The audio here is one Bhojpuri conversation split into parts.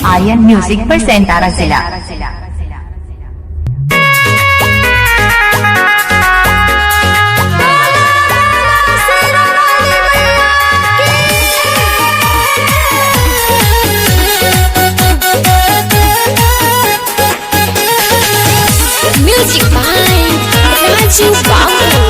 आर्यन म्यूजिक प्रेजेंट आरा जिला। म्यूजिक बाय राजू बाबू।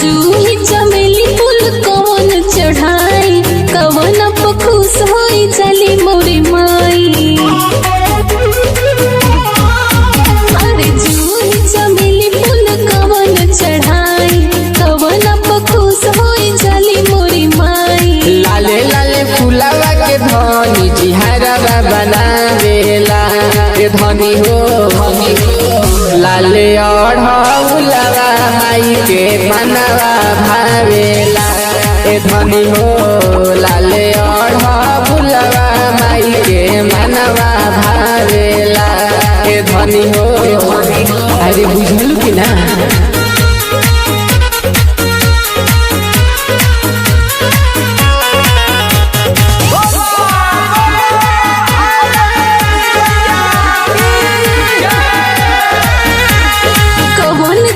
जूही चमेली फूल कवन चढ़ाई, कवन खुश होई चली मोरी माई। अरे जूही चमेली फूल कवन चढ़ाई, कवन खुश होई चली मोरी माई। लाले लाले फूलावा के धनी जिहारवा बनावेला के धनी हो लाले ओढ़ौलवा माई के मनवा भावेला ए धनी हो लाले ओढ़ौलवा माई के मनवा भावेला ए धनी हो। अरे बुझलू कि ना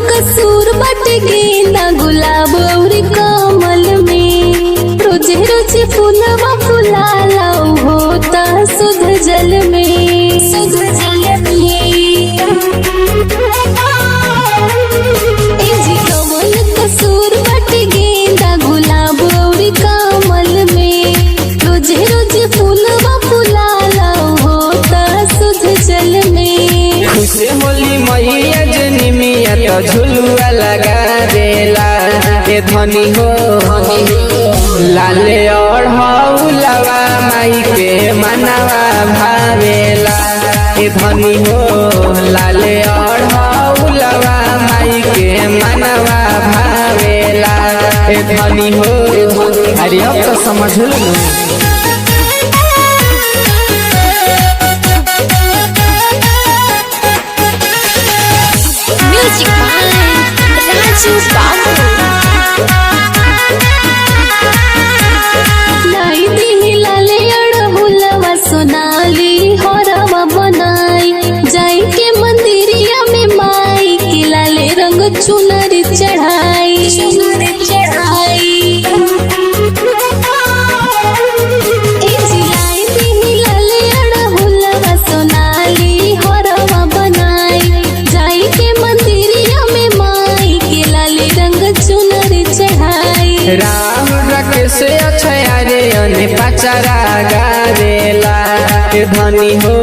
कसूर बटे गेंदा गुलाब और कमल में, रोजे रोजे फूलवा फुलाला होता सुध जल में, सुध जल में। जी कमल कसूर बटे गेंदा गुलाब और कमल में, रोजे रोजे फूलवा फुलाला होता सुध जल में। खुश होली मैया जनिमिया तो झुलुआ लगा देला ए धनी हो लाले ओढ़ौलवा माई के मनवा भावेला ए धनी हो लाले ओढ़ौलवा माई के मनवा भावेला ए धनी हो। अरे अब तो समझ लो म्यूजिक बाय राजू बाबू। लाई दी लाले अड़हुलवा सोनाली होरवा बनाई, जाई के मंदिरिया में माई के लाले रंग चुनरी चढ़ाई, चुनरी चढ़ाई। लाई दी लाले अड़हुलवा सोनाली होरवा बनाई, जाई के मंदिरिया में माई के लाले रंग चुनरी चढ़ाई। राम रकेश अक्षय रे अने पचरा गावेला ए धनी हो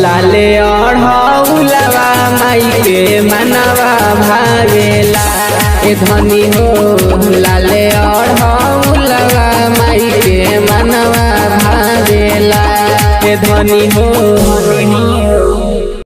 लाले ओढ़ौलवा माई के मनवा भावेला ए धनी हो लाले ओढ़ौलवा माई के मनवा भावेला ए धनी हो।